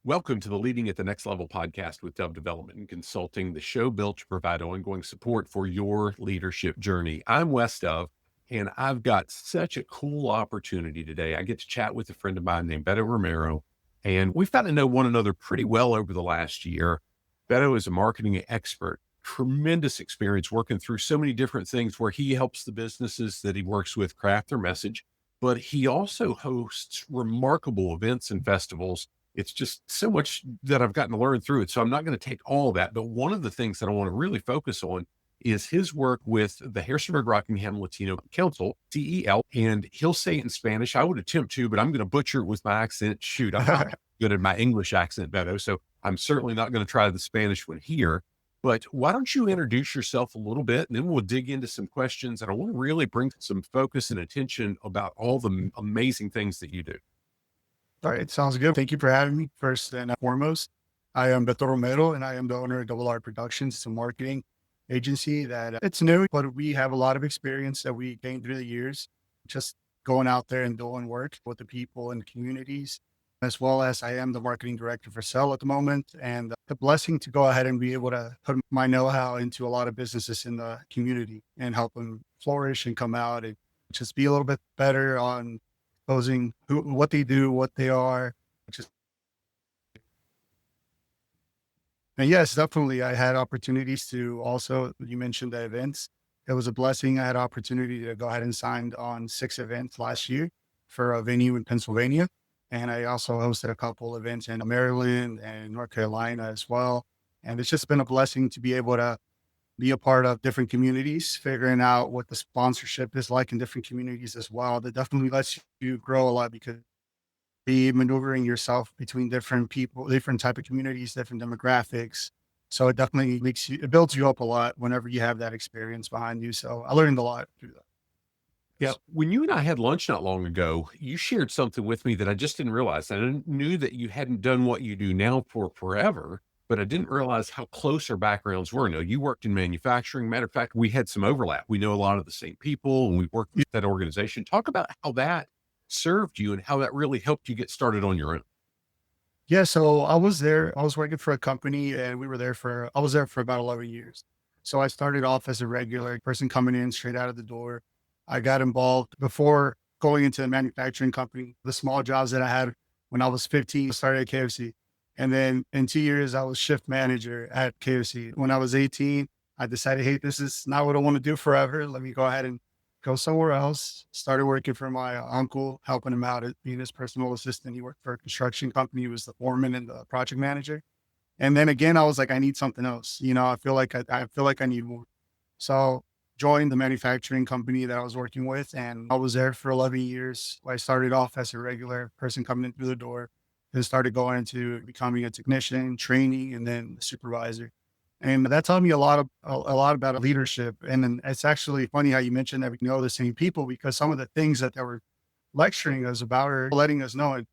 Welcome to the Leading at the Next Level podcast with Dove Development and Consulting, the show built to provide ongoing support for your leadership journey. I'm Wes Dove, and I've got such a cool opportunity today. I get to chat with a friend of mine named Beto Romero, and we've gotten to know one another pretty well over the last year. Beto is a marketing expert, tremendous experience working through so many different things where he helps the businesses that he works with craft their message, but he also hosts remarkable events and festivals. It's just so much that I've gotten to learn through it. So I'm not going to take all of that. But one of the things that I want to really focus on is his work with the Harrisonburg Rockingham Latino Council, CEL. And he'll say it in Spanish. I would attempt to, but I'm going to butcher it with my accent. Shoot, I'm not good at my English accent, Beto. So I'm certainly not going to try the Spanish one here. But why don't you introduce yourself a little bit, and then we'll dig into some questions. And I want to really bring some focus and attention about all the amazing things that you do. All right, sounds good. Thank you for having me. First and foremost, I am Beto Romero, and I am the owner of Doble R Productions. It's a marketing agency that it's new, but we have a lot of experience that we gained through the years, just going out there and doing work with the people and communities, as well as I am the marketing director for Cell at the moment, and the blessing to go ahead and be able to put my know-how into a lot of businesses in the community and help them flourish and come out and just be a little bit better on posing what they do, what they are. Just and yes, definitely. I had opportunities to also. You mentioned the events. It was a blessing. I had opportunity to go ahead and signed on 6 events last year for a venue in Pennsylvania, and I also hosted a couple events in Maryland and North Carolina as well. And it's just been a blessing to be able to be a part of different communities, figuring out what the sponsorship is like in different communities as well. That definitely lets you grow a lot because be maneuvering yourself between different people, different type of communities, different demographics. So it definitely it builds you up a lot whenever you have that experience behind you. So I learned a lot through that. Yeah. When you and I had lunch not long ago, you shared something with me that I just didn't realize. And I knew that you hadn't done what you do now for forever, but I didn't realize how close our backgrounds were. Now, you worked in manufacturing. Matter of fact, we had some overlap. We know a lot of the same people and we worked with that organization. Talk about how that served you and how that really helped you get started on your own. Yeah, so I was there. I was working for a company and I was there for about 11 years. So I started off as a regular person coming in straight out of the door. I got involved before going into the manufacturing company, the small jobs that I had when I was 15, I started at KFC. And then in 2 years, I was shift manager at KFC. When I was 18, I decided, hey, this is not what I want to do forever. Let me go ahead and go somewhere else. Started working for my uncle, helping him out as being his personal assistant. He worked for a construction company. He was the foreman and the project manager. And then again, I was like, I need something else. I feel like I need more. So joined the manufacturing company that I was working with, and I was there for 11 years. I started off as a regular person coming in through the door, then started going into becoming a technician, training, and then a supervisor. And that taught me a lot about leadership. And then it's actually funny how you mentioned that we know the same people because some of the things that they were lecturing us about or letting us know and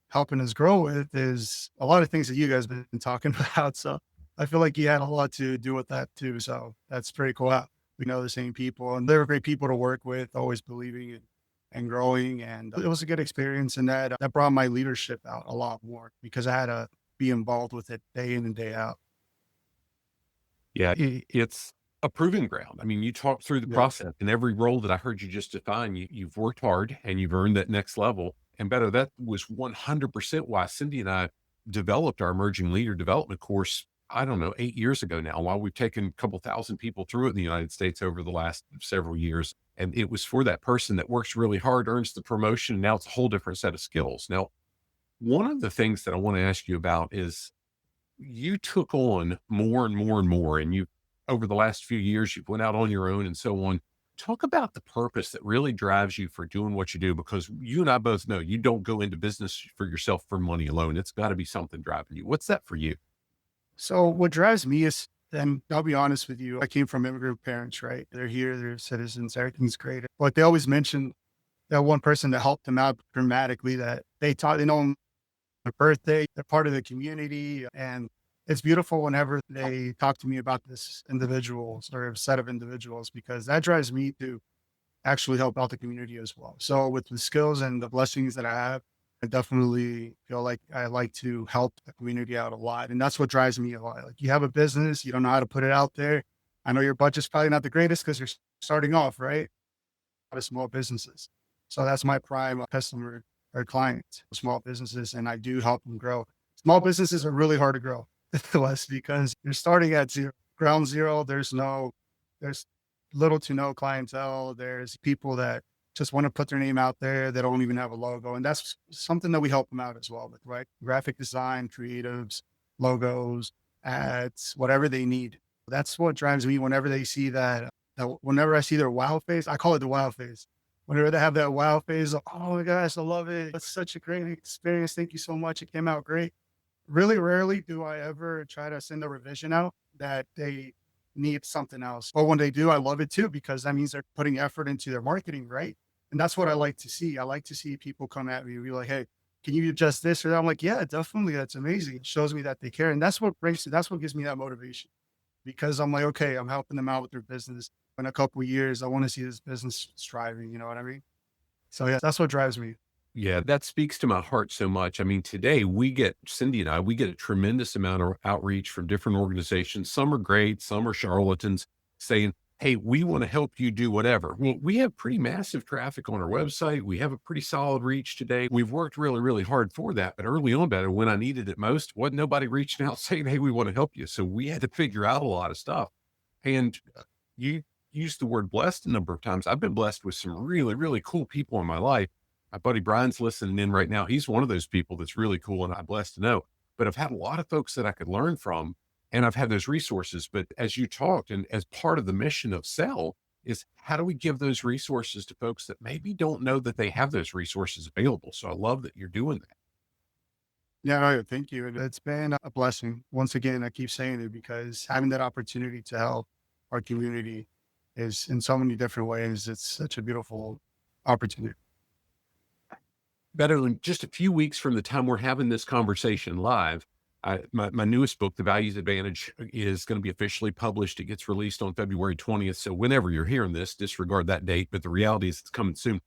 helping us grow with is a lot of things that you guys have been talking about. So I feel like you had a lot to do with that too. So that's pretty cool. We know the same people and they're great people to work with, always believing in and growing. And it was a good experience. And that brought my leadership out a lot more because I had to be involved with it day in and day out. Yeah, it's a proving ground. I mean, you talked through the Yeah. process and every role that I heard you just define, you've worked hard and you've earned that next level. And better, that was 100% why Cindy and I developed our emerging leader development course. I don't know, 8 years ago now, while we've taken a couple thousand people through it in the United States over the last several years. And it was for that person that works really hard, earns the promotion. And now it's a whole different set of skills. Now, one of the things that I want to ask you about is you took on more and more and more, and you over the last few years, you've went out on your own and so on. Talk about the purpose that really drives you for doing what you do, because you and I both know you don't go into business for yourself for money alone. It's got to be something driving you. What's that for you? So what drives me is, and I'll be honest with you, I came from immigrant parents, right? They're here, they're citizens, everything's great. But they always mention that one person that helped them out dramatically that they know them their birthday, they're part of the community. And it's beautiful whenever they talk to me about this individuals or a set of individuals, because that drives me to actually help out the community as well. So with the skills and the blessings that I have, I definitely feel like I like to help the community out a lot. And that's what drives me a lot. Like you have a business, you don't know how to put it out there. I know your budget's probably not the greatest because you're starting off, right? A lot of small businesses. So that's my prime customer or client, small businesses, and I do help them grow. Small businesses are really hard to grow, Wes, because you're starting at zero, ground zero. There's little to no clientele. There's people that just want to put their name out there. They don't even have a logo. And that's something that we help them out as well with, right? Graphic design, creatives, logos, ads, whatever they need. That's what drives me whenever they see that whenever I see their wow face, I call it the wow face. Whenever they have that wow face, like, oh my gosh, I love it. It's such a great experience. Thank you so much. It came out great. Really rarely do I ever try to send a revision out that they need something else. But when they do, I love it too, because that means they're putting effort into their marketing, right? And that's what I like to see. I like to see people come at me and be like, hey, can you adjust this or that? I'm like, yeah, definitely. That's amazing. It shows me that they care. And that's what gives me that motivation because I'm like, okay, I'm helping them out with their business. In a couple of years, I want to see this business striving. You know what I mean? So yeah, that's what drives me. Yeah, that speaks to my heart so much. I mean, today Cindy and I, we get a tremendous amount of outreach from different organizations. Some are great, some are charlatans saying, hey, we want to help you do whatever. Well, we have pretty massive traffic on our website. We have a pretty solid reach today. We've worked really, really hard for that. But early on, better when I needed it most, wasn't nobody reaching out saying, hey, we want to help you. So we had to figure out a lot of stuff. And you used the word blessed a number of times. I've been blessed with some really, really cool people in my life. My buddy Brian's listening in right now. He's one of those people that's really cool and I'm blessed to know. But I've had a lot of folks that I could learn from and I've had those resources. But as you talked and as part of the mission of Sell is how do we give those resources to folks that maybe don't know that they have those resources available? So I love that you're doing that. Yeah, no, thank you. It's been a blessing. Once again, I keep saying it because having that opportunity to help our community is in so many different ways. It's such a beautiful opportunity. Better than just a few weeks from the time we're having this conversation live, my newest book, The Values Advantage, is going to be officially published. It gets released on February 20th. So whenever you're hearing this, disregard that date. But the reality is it's coming soon.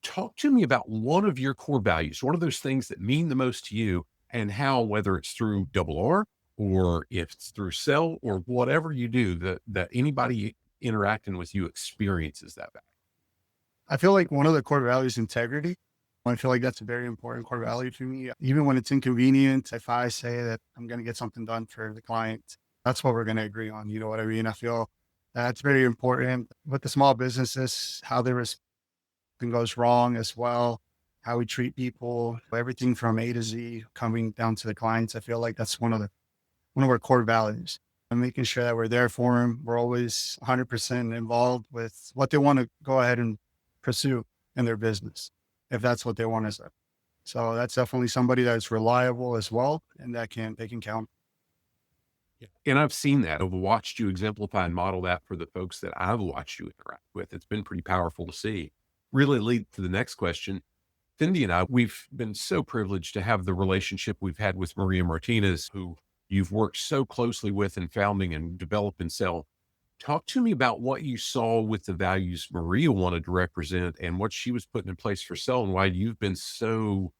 Talk to me about one of your core values, one of those things that mean the most to you and how, whether it's through Double R or if it's through Sell or whatever you do, that anybody interacting with you experiences that value. I feel like one of the core values is integrity. I feel like that's a very important core value to me. Even when it's inconvenient, if I say that I'm going to get something done for the client, that's what we're going to agree on. You know what I mean? I feel that's very important. With the small businesses, how they respond goes wrong as well, how we treat people, everything from A to Z coming down to the clients. I feel like that's one of our core values and making sure that we're there for them. We're always 100% involved with what they want to go ahead and pursue in their business, if that's what they want to say. So that's definitely somebody that's reliable as well, and they can count. Yeah. And I've seen that. I've watched you exemplify and model that for the folks that I've watched you interact with. It's been pretty powerful to see. Really lead to the next question. Cindy and I, we've been so privileged to have the relationship we've had with Maria Martinez, who you've worked so closely with in founding and developing Sell. Talk to me about what you saw with the values Maria wanted to represent and what she was putting in place for Sell and why you've been so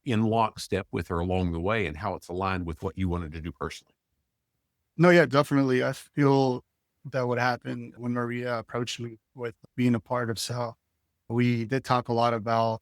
in lockstep with her along the way and how it's aligned with what you wanted to do personally. No, yeah, definitely. I feel that would happen when Maria approached me with being a part of Cell. We did talk a lot about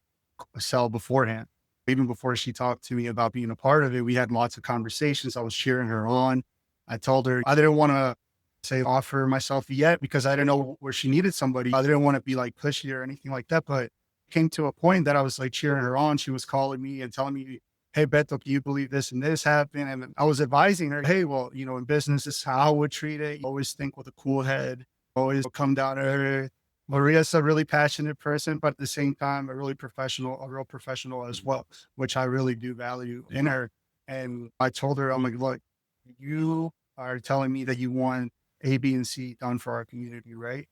Cell beforehand. Even before she talked to me about being a part of it, we had lots of conversations. I was cheering her on. I told her I didn't want to say offer myself yet because I didn't know where she needed somebody. I didn't want to be like pushy or anything like that. But it came to a point that I was like cheering her on. She was calling me and telling me, hey, Beto, can you believe this and this happened? And I was advising her, hey, well, in business, this is how I would treat it. You always think with a cool head, always come down to earth. Maria's a really passionate person, but at the same time, a real professional as well, which I really do value in her. And I told her, I'm like, look, you are telling me that you want A, B, and C done for our community, right?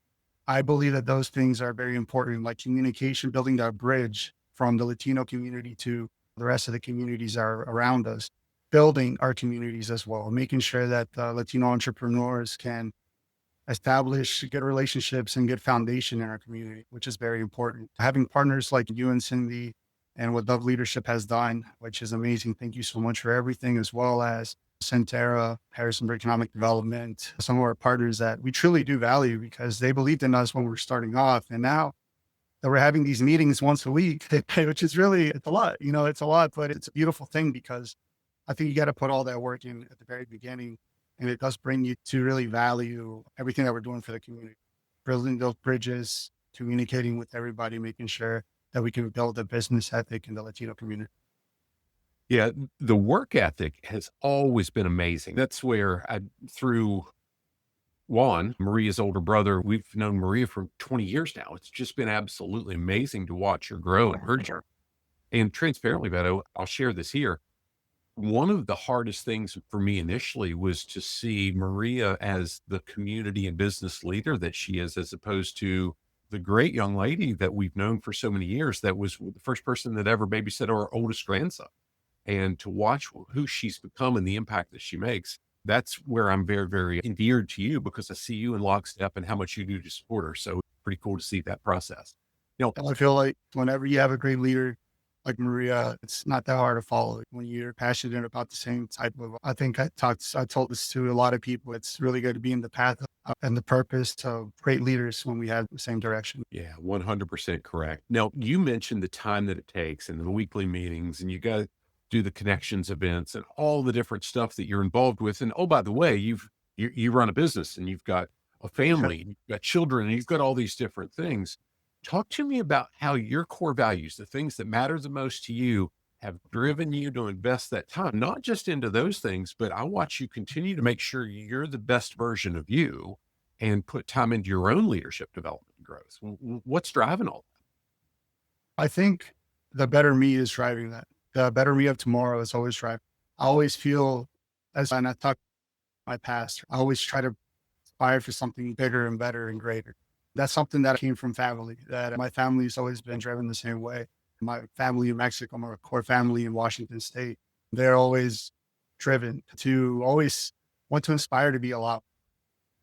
I believe that those things are very important, like communication, building that bridge from the Latino community to the rest of the communities are around us, building our communities as well, making sure that Latino entrepreneurs can establish good relationships and good foundation in our community, which is very important. Having partners like you and Cindy and what Dove Leadership has done, which is amazing. Thank you so much for everything, as well as Centera, Harrisonburg Economic Development, some of our partners that we truly do value because they believed in us when we were starting off. And now that we're having these meetings once a week, which is really, it's a lot, it's a lot, but it's a beautiful thing because I think you got to put all that work in at the very beginning. And it does bring you to really value everything that we're doing for the community, building those bridges, communicating with everybody, making sure that we can build a business ethic in the Latino community. Yeah, the work ethic has always been amazing. That's where through Juan, Maria's older brother, we've known Maria for 20 years now. It's just been absolutely amazing to watch her grow and her journey. And transparently, Beto, I'll share this here. One of the hardest things for me initially was to see Maria as the community and business leader that she is, as opposed to the great young lady that we've known for so many years that was the first person that ever babysat our oldest grandson. And to watch who she's become and the impact that she makes, that's where I'm very, very endeared to you because I see you in lockstep and how much you do to support her. So it's pretty cool to see that process. You know, And I feel like whenever you have a great leader like Maria, it's not that hard to follow when you're passionate about the same type of. I think I told this to a lot of people. It's really good to be in the path and the purpose of great leaders when we have the same direction. yeah, 100% correct. Now, you mentioned the time that it takes and the weekly meetings, and you got to do the connections events and all the different stuff that you're involved with. And oh, by the way, you run a business and you've got a family, and you've got children, and you've got all these different things. Talk to me about how your core values, the things that matter the most to you, have driven you to invest that time, not just into those things, but I watch you continue to make sure you're the best version of you and put time into your own leadership development and growth. What's driving all I think the better me is driving that. The better me of tomorrow is always driving. I always feel and I talk my past, I always try to aspire for something bigger and better and greater. That's something that came from family, that my family's always been driven the same way. My family in Mexico, my core family in Washington State, they're always driven to always want to inspire to be a lot.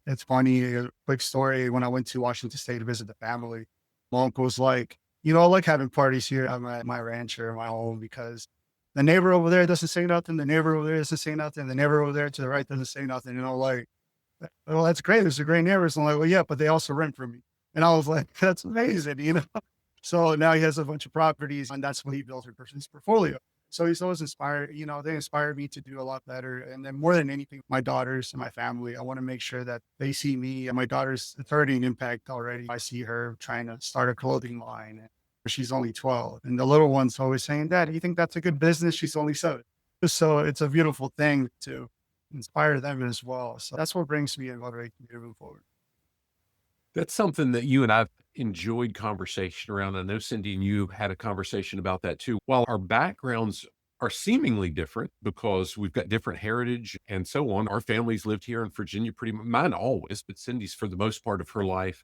It's funny, a quick story. When I went to Washington State to visit the family, my uncle was like, I like having parties here at my ranch or my home because the neighbor over there doesn't say nothing. The neighbor over there doesn't say nothing. The neighbor over there to the right doesn't say nothing. Like, well, that's great. There's a great neighbors. I'm like, well, yeah, but they also rent from me. And I was like, that's amazing. So now he has a bunch of properties and that's what he built his portfolio. So he's always inspired, they inspired me to do a lot better. And then more than anything, my daughters and my family, I want to make sure that they see me, and my daughter's 30 in impact already. I see her trying to start a clothing line. And she's only 12. And the little one's always saying, Dad, you think that's a good business? She's only 7. So it's a beautiful thing to inspire them as well. So that's what brings me and motivates me to move forward. that's something that you and I've enjoyed conversation around. I know Cindy and you had a conversation about that too. While our backgrounds are seemingly different because we've got different heritage and so on, our families lived here in Virginia pretty much, mine always, but Cindy's for the most part of her life.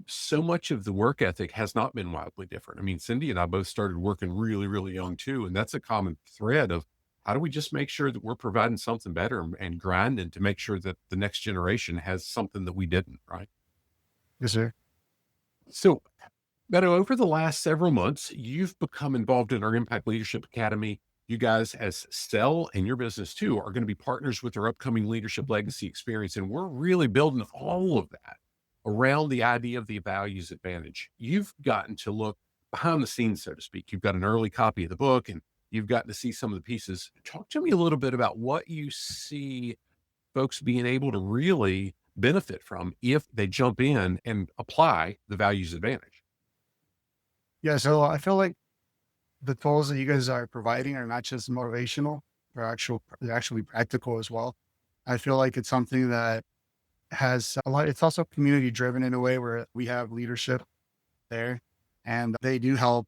So much of the work ethic has not been wildly different. I mean, Cindy and I both started working really, really young too. And that's a common thread of how do we just make sure that we're providing something better and grinding to make sure that the next generation has something that we didn't, right? Yes, sir. So, Beto, over the last several months, you've become involved in our Impact Leadership Academy. You guys, as Cell and your business too, are going to be partners with our upcoming Leadership Legacy Experience. And we're really building all of that around the idea of the values advantage. You've gotten to look behind the scenes, so to speak. You've got an early copy of the book and you've gotten to see some of the pieces. Talk to me a little bit about what you see folks being able to really benefit from if they jump in and apply the values advantage. Yeah. So I feel like the tools that you guys are providing are not just motivational, they're actually practical as well. I feel like it's something that has a lot, it's also community driven in a way where we have leadership there and they do help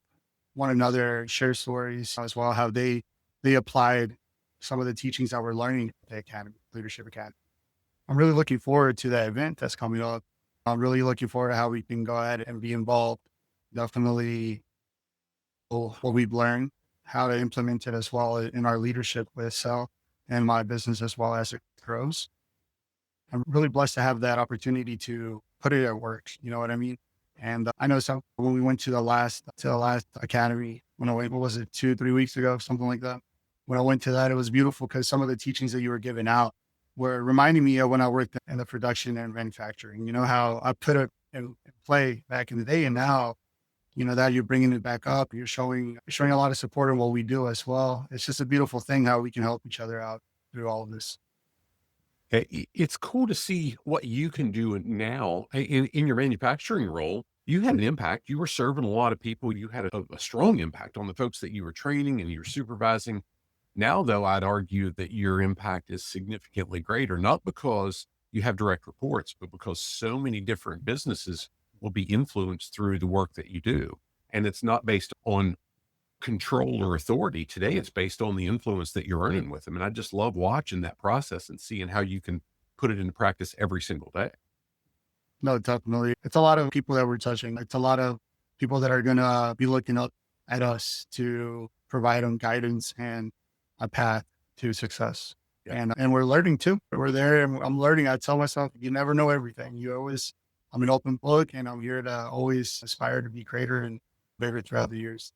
one another share stories as well, how they applied some of the teachings that we're learning at the Academy, Leadership Academy. I'm really looking forward to that event that's coming up. I'm really looking forward to how we can go ahead and be involved. Definitely what we've learned, how to implement it as well in our leadership with Cell and my business as well as it grows. I'm really blessed to have that opportunity to put it at work. You know what I mean? And I know some when we went to the last academy, when I went, what was it, 2, 3 weeks ago, something like that. When I went to that, it was beautiful because some of the teachings that you were giving out were reminding me of when I worked in the production and manufacturing. You know how I put it in play back in the day, and now that you're bringing it back up. You're showing a lot of support in what we do as well. It's just a beautiful thing how we can help each other out through all of this. It's cool to see what you can do now in your manufacturing role. You had an impact. You were serving a lot of people. You had a strong impact on the folks that you were training and you were supervising. Now, though, I'd argue that your impact is significantly greater, not because you have direct reports, but because so many different businesses will be influenced through the work that you do. And it's not based on control or authority. Today, it's based on the influence that you're earning with them. And I just love watching that process and seeing how you can put it into practice every single day. No, definitely. It's a lot of people that we're touching. It's a lot of people that are going to be looking up at us to provide them guidance and a path to success. Yeah. And we're learning too. We're there and I'm learning. I tell myself, you never know everything. I'm an open book and I'm here to always aspire to be greater and bigger throughout the years.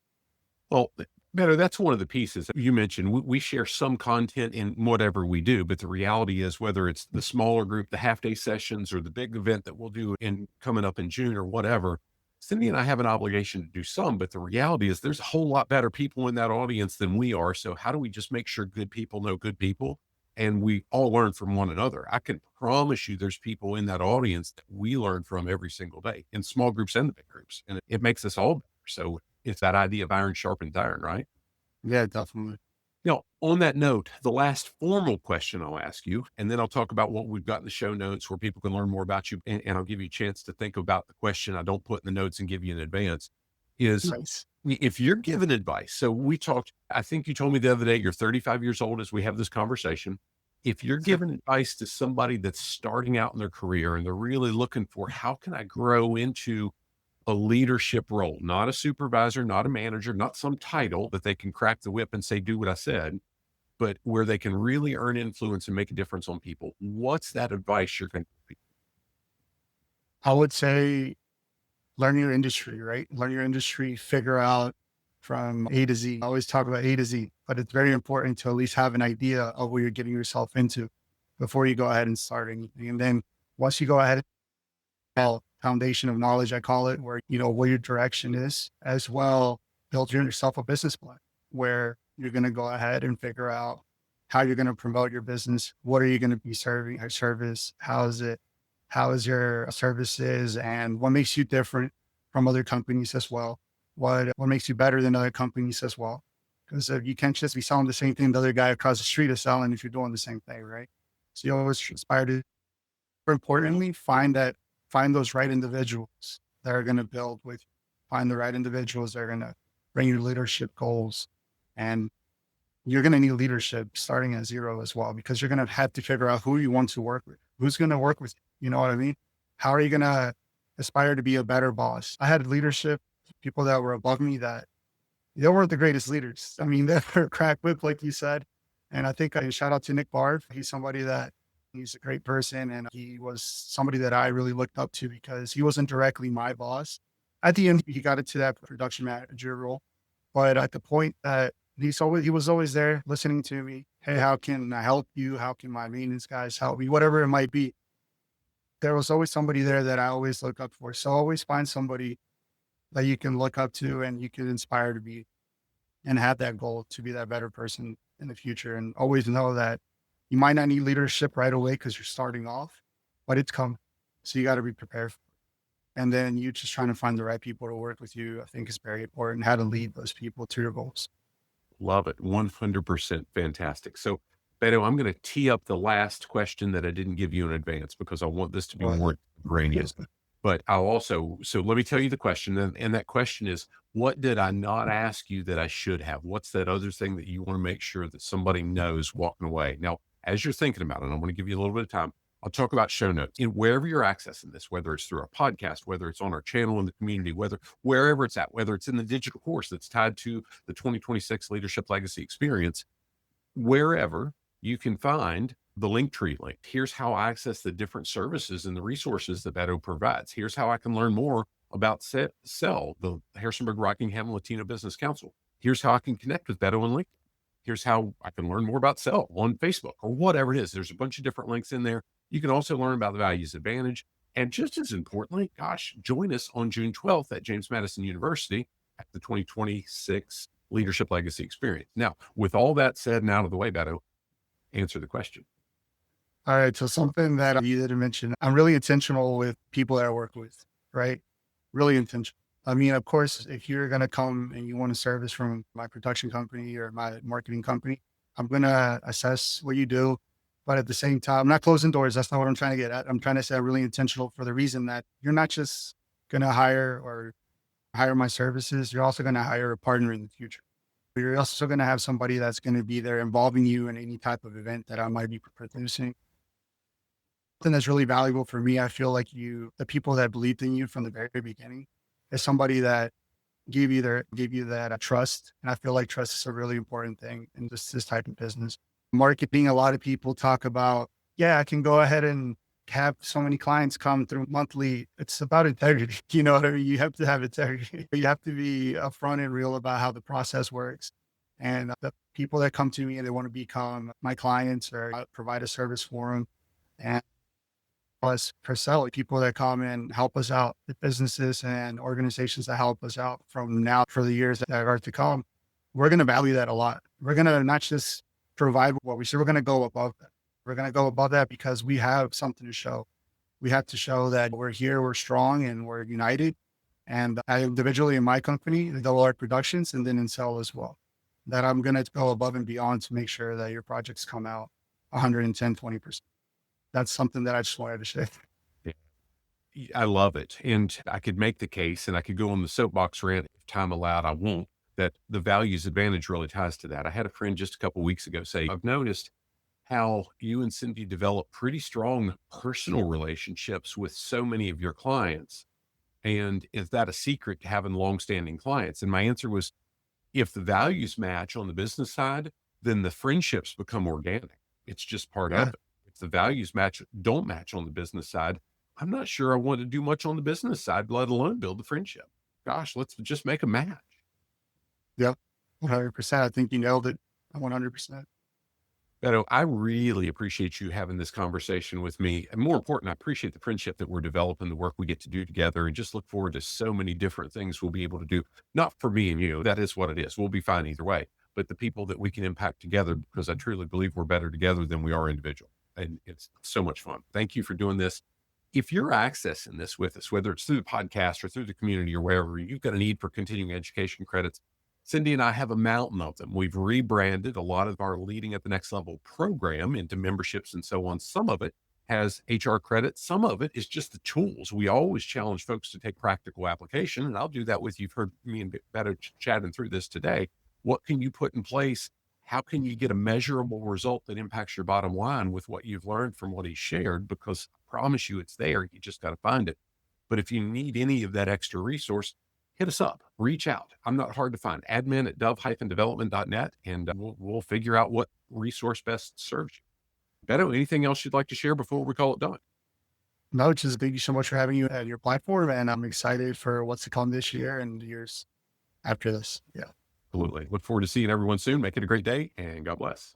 Well, Beto, that's one of the pieces you mentioned. We share some content in whatever we do, but the reality is whether it's the smaller group, the half day sessions, or the big event that we'll do in coming up in June or whatever, Cindy and I have an obligation to do some, but the reality is there's a whole lot better people in that audience than we are. So how do we just make sure good people know good people and we all learn from one another? I can promise you there's people in that audience that we learn from every single day in small groups and the big groups, and it makes us all better. So it's that idea of iron sharpens iron, right? Yeah, definitely. Now, on that note, the last formal question I'll ask you, and then I'll talk about what we've got in the show notes where people can learn more about you. And I'll give you a chance to think about the question I don't put in the notes and give you in advance is Nice. if you're given advice. So we talked, I think you told me the other day, you're 35 years old as we have this conversation. If you're So, giving advice to somebody that's starting out in their career and they're really looking for how can I grow into a leadership role, not a supervisor, not a manager, not some title that they can crack the whip and say, do what I said, but where they can really earn influence and make a difference on people. What's that advice you're going to give? I would say learn your industry, right? Learn your industry, figure out from A to Z. I always talk about A to Z, but it's very important to at least have an idea of what you're getting yourself into before you go ahead and start anything. And then once you go ahead, foundation of knowledge, I call it, where you know what your direction is, as well, build yourself a business plan where you're going to go ahead and figure out how you're going to promote your business. What are you going to be serving a service? How is your services and what makes you different from other companies as well? What makes you better than other companies as well? Because you can't just be selling the same thing the other guy across the street is selling if you're doing the same thing, right? So you always aspire to, more importantly, find those right individuals that are going to build with you. Find the right individuals that are going to bring your leadership goals. And you're going to need leadership starting at zero as well, because you're going to have to figure out who you want to work with, who's going to work with you. You know what I mean? How are you going to aspire to be a better boss? I had leadership people that were above me that they weren't the greatest leaders. I mean, they were crack whip, like you said. And I think I shout out to Nick Bard. He's a great person. And he was somebody that I really looked up to because he wasn't directly my boss. At the end, he got into that production manager role. But at the point that he was always there listening to me. Hey, how can I help you? How can my maintenance guys help me? Whatever it might be. There was always somebody there that I always look up for. So always find somebody that you can look up to and you can inspire to be and have that goal to be that better person in the future. And always know that you might not need leadership right away because you're starting off, but it's coming. So you got to be prepared for it. And then you just trying to find the right people to work with you, I think is very important, how to lead those people to your goals. Love it. 100% fantastic. So, Beto, I'm going to tee up the last question that I didn't give you in advance because I want this to be more granular. But so let me tell you the question. And that question is, what did I not ask you that I should have? What's that other thing that you want to make sure that somebody knows walking away? Now, as you're thinking about it, I want to give you a little bit of time. I'll talk about show notes in wherever you're accessing this, whether it's through our podcast, whether it's on our channel in the community, wherever it's at, whether it's in the digital course that's tied to the 2026 Leadership Legacy Experience, wherever you can find the Linktree link. Here's how I access the different services and the resources that Beto provides. Here's how I can learn more about the Harrisonburg Rockingham Latino Business Council. Here's how I can connect with Beto and LinkedIn. Here's how I can learn more about sell on Facebook or whatever it is. There's a bunch of different links in there. You can also learn about the Values Advantage. And just as importantly, gosh, join us on June 12th at James Madison University at the 2026 Leadership Legacy Experience. Now, with all that said and out of the way, Beto, answer the question. All right. So something that you didn't mention, I'm really intentional with people that I work with, right? Really intentional. I mean, of course, if you're going to come and you want a service from my production company or my marketing company, I'm going to assess what you do. But at the same time, I'm not closing doors. That's not what I'm trying to get at. I'm trying to say I'm really intentional for the reason that you're not just going to hire my services. You're also going to hire a partner in the future. You're also going to have somebody that's going to be there involving you in any type of event that I might be producing. Something that's really valuable for me, I feel like the people that believed in you from the very beginning, is somebody that give you that trust. And I feel like trust is a really important thing in this type of business. Marketing, a lot of people talk about, yeah, I can go ahead and have so many clients come through monthly. It's about integrity. You know what I mean? You have to have integrity. You have to be upfront and real about how the process works. And the people that come to me and they want to become my clients or I provide a service for them. And us per se, people that come and help us out, the businesses and organizations that help us out from now for the years that are to come, we're going to value that a lot. We're going to not just provide what we say, we're going to go above that. We're going to go above that because we have something to show. We have to show that we're here, we're strong, and we're united. And I individually in my company, the Doble R Productions, and then in Cell as well, that I'm going to go above and beyond to make sure that your projects come out 110, 20%. That's something that I just wanted to share. I love it. And I could make the case, and I could go on the soapbox rant if time allowed. I won't. That the Values Advantage really ties to that. I had a friend just a couple of weeks ago say, I've noticed how you and Cindy develop pretty strong personal relationships with so many of your clients. And is that a secret to having longstanding clients? And my answer was, if the values match on the business side, then the friendships become organic. It's just part of Yeah. it. If the values don't match on the business side, I'm not sure I want to do much on the business side, let alone build the friendship. Gosh, let's just make a match. Yep. 100%. I think you nailed it. 100%. Beto, I really appreciate you having this conversation with me. And more important, I appreciate the friendship that we're developing, the work we get to do together, and just look forward to so many different things we'll be able to do. Not for me and you, that is what it is. We'll be fine either way, but the people that we can impact together, because I truly believe we're better together than we are individual. And it's so much fun. Thank you for doing this. If you're accessing this with us, whether it's through the podcast or through the community or wherever, you've got a need for continuing education credits, Cindy and I have a mountain of them. We've rebranded a lot of our Leading at the Next Level program into memberships and so on. Some of it has HR credit. Some of it is just the tools. We always challenge folks to take practical application, and I'll do that with you. You've heard me and Beto chatting through this today. What can you put in place? How can you get a measurable result that impacts your bottom line with what you've learned from what he shared? Because I promise you it's there. You just got to find it. But if you need any of that extra resource, hit us up, reach out. I'm not hard to find. Admin at dove-development.net, and we'll figure out what resource best serves you. Beto, anything else you'd like to share before we call it done? No, just thank you so much for having you at your platform. And I'm excited for what's to come this year and the years after this. Yeah. Absolutely. Look forward to seeing everyone soon. Make it a great day, and God bless.